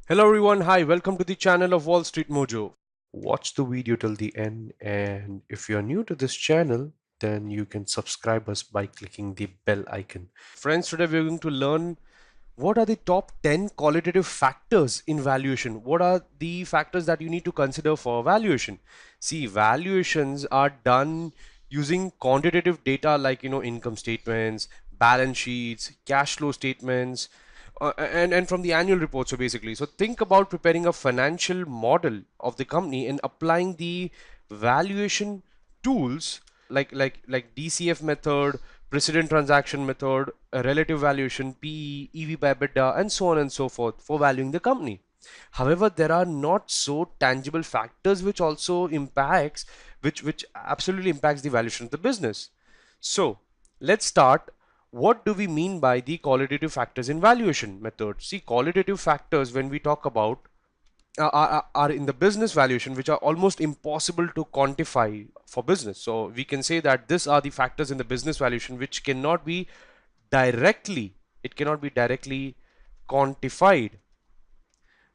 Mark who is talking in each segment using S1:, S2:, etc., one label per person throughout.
S1: Hello everyone, hi, welcome to the channel of Wall Street Mojo. Watch the video till the end, and if you're new to this channel, then you can subscribe us by clicking the bell icon. Friends, today we're going to learn what are the top 10 qualitative factors in valuation. What are the factors that you need to consider for valuation? See, valuations are done using quantitative data like income statements, balance sheets, cash flow statements, and from the annual report. So basically, so think about preparing a financial model of the company and applying the valuation tools like DCF method, precedent transaction method, a relative valuation, PE, EV by EBITDA, and so on and so forth for valuing the company. However, there are not so tangible factors which also impacts which absolutely impacts the valuation of the business. So let's start. What do we mean by the qualitative factors in valuation method? See, qualitative factors when we talk about are in the business valuation, which are almost impossible to quantify for business. So we can say that these are the factors in the business valuation which cannot be directly, it cannot be directly quantified,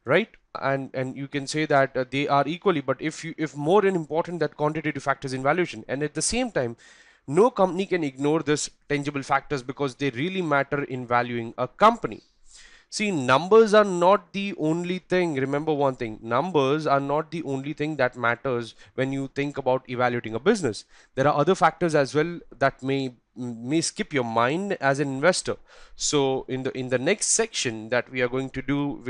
S1: right? And you can say that they are equally, but if more important that quantitative factors in valuation, and at the same time, no company can ignore this tangible factors because they really matter in valuing a company. See, numbers are not the only thing. Remember one thing, numbers are not the only thing that matters when you think about evaluating a business. There are other factors as well that may skip your mind as an investor. So in the next section that we are going to do,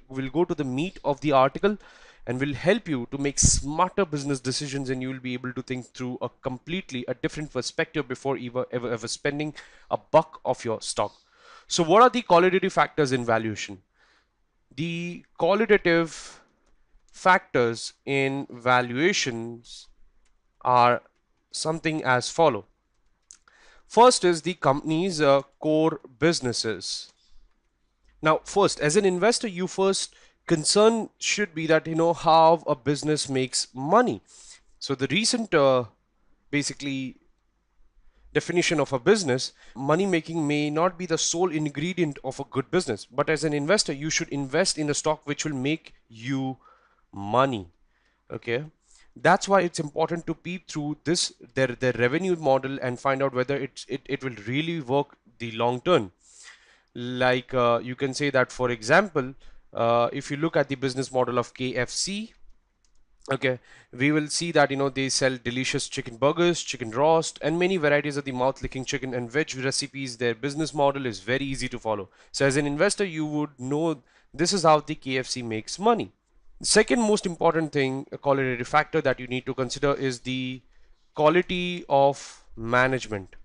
S1: we'll go to the meat of the article and will help you to make smarter business decisions, and you will be able to think through a completely a different perspective before ever spending a buck of your stock. So what are the qualitative factors in valuation? The qualitative factors in valuations are something as follow. First is the company's core businesses. Now, first, as an investor, you first concern should be that how a business makes money. So the recent basically definition of a business, money making may not be the sole ingredient of a good business, but as an investor, you should invest in a stock which will make you money. Okay, that's why it's important to peep through this their revenue model and find out whether it will really work the long term. Like you can say that, for example, if you look at the business model of KFC, okay, we will see that they sell delicious chicken burgers, chicken roast, and many varieties of the mouth-licking chicken and veg recipes. Their business model is very easy to follow. So as an investor, you would know this is how the KFC makes money. The second most important thing, a qualitative factor that you need to consider, is the quality of management.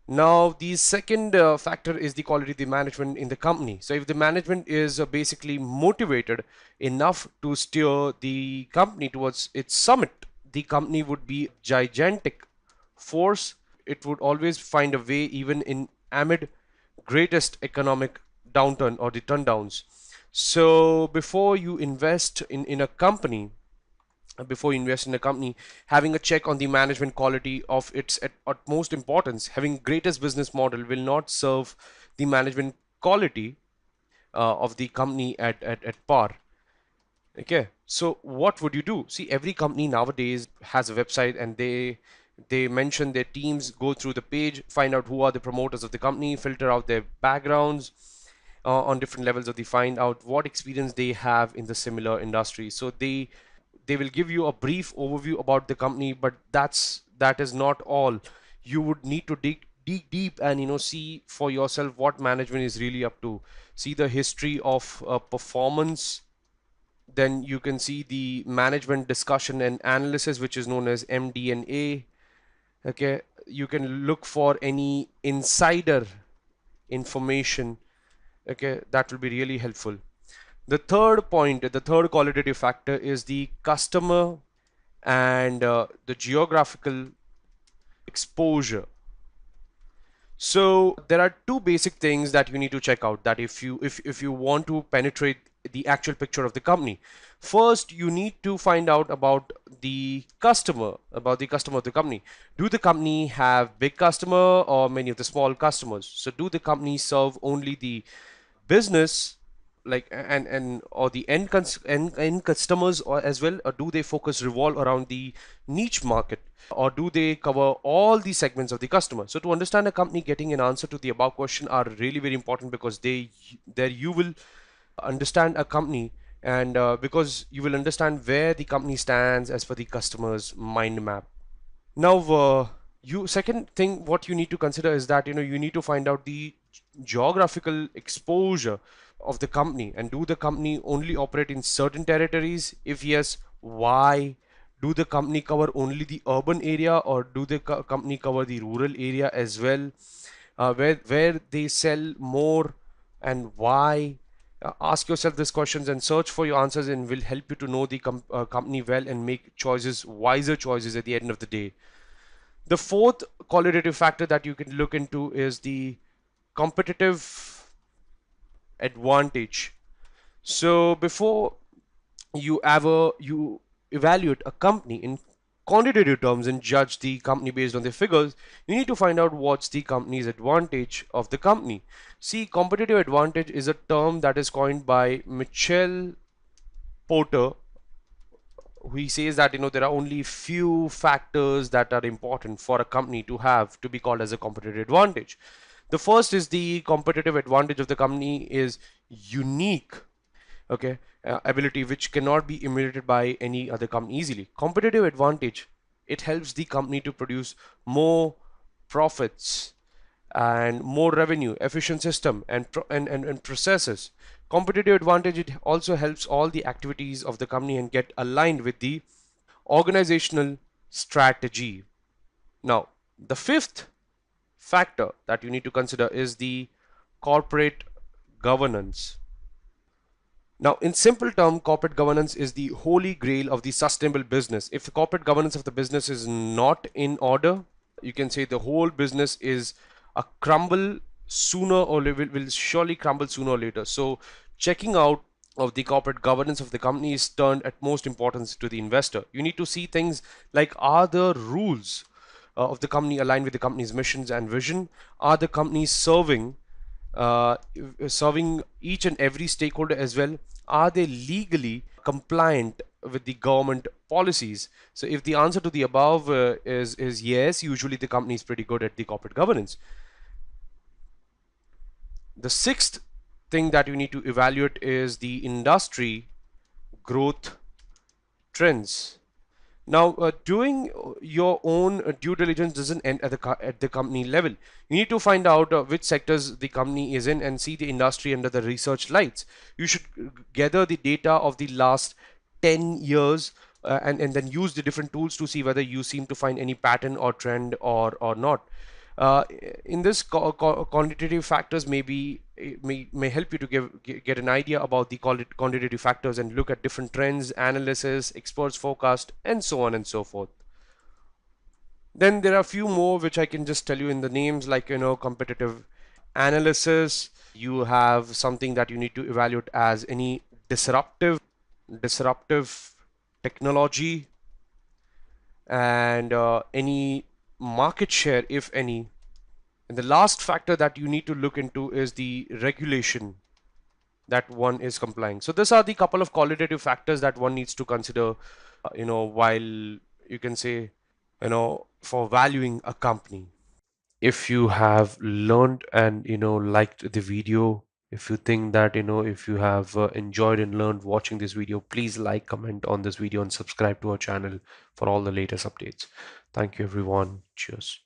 S1: Now, the second factor is the quality of the management in the company. So if the management is basically motivated enough to steer the company towards its summit, the company would be gigantic force. It would always find a way even in amid greatest economic downturn or the turdowns. So before you invest in a company, having a check on the management quality of its at utmost importance. Having greatest business model will not serve the management quality of the company at par. Okay, so what would you do? See, every company nowadays has a website, and they mention their teams, go through the page, find out who are the promoters of the company, filter out their backgrounds on different levels of the, find out what experience they have in the similar industry. So they will give you a brief overview about the company, but that is not all. You would need to dig deep and see for yourself what management is really up to. See the history of performance. Then you can see the management discussion and analysis, which is known as MD&A. Okay, you can look for any insider information. Okay, that will be really helpful. The third point, the third qualitative factor, is the customer and the geographical exposure. So there are two basic things that you need to check out, that if you want to penetrate the actual picture of the company. First, you need to find out about the customer of the company. Do the company have big customer or many of the small customers? So do the company serve only the business like and or the end customers, or as well, or do they focus revolve around the niche market, or do they cover all the segments of the customer? So to understand a company, getting an answer to the above question are really very important, because they there you will understand a company, and because you will understand where the company stands as per the customer's mind map. Now, you second thing what you need to consider is that you need to find out the geographical exposure of the company, and do the company only operate in certain territories? If yes, why? Do the company cover only the urban area, or do the company cover the rural area as well? Where they sell more, and why? Ask yourself these questions and search for your answers, and will help you to know the company well and make choices, wiser choices at the end of the day. The fourth qualitative factor that you can look into is the competitive advantage. So before you evaluate a company in quantitative terms and judge the company based on their figures, you need to find out what's the company's advantage of the company. See, competitive advantage is a term that is coined by Michel Porter. He says that there are only few factors that are important for a company to have to be called as a competitive advantage. The first is the competitive advantage of the company is unique, okay, ability which cannot be emulated by any other company easily. Competitive advantage, it helps the company to produce more profits and more revenue, efficient system, and processes. Competitive advantage, it also helps all the activities of the company and get aligned with the organizational strategy. Now, the fifth factor that you need to consider is the corporate governance. Now, in simple term, corporate governance is the holy grail of the sustainable business. If the corporate governance of the business is not in order, you can say the whole business is a crumble sooner or will surely crumble sooner or later. So checking out of the corporate governance of the company is turned at most importance to the investor. You need to see things like, are the rules of the company aligned with the company's missions and vision? Are the companies uh, serving each and every stakeholder as well? Are they legally compliant with the government policies? So if the answer to the above is yes, usually the company is pretty good at the corporate governance. The sixth thing that you need to evaluate is the industry growth trends. Now, doing your own due diligence doesn't end at the company level. You need to find out which sectors the company is in and see the industry under the research lights. You should gather the data of the last 10 years, and then use the different tools to see whether you seem to find any pattern or trend or not. Uh, in this quantitative factors may help you to get an idea about the quantitative factors and look at different trends, analysis, experts forecast, and so on and so forth. Then there are a few more which I can just tell you in the names, like competitive analysis. You have something that you need to evaluate as any disruptive technology, and any market share, if any. And the last factor that you need to look into is the regulation that one is complying. So these are the couple of qualitative factors that one needs to consider, while you can say, for valuing a company. If you have learned and liked the video, if you think that if you have enjoyed and learned watching this video, please like, comment on this video, and subscribe to our channel for all the latest updates. Thank you everyone. Cheers.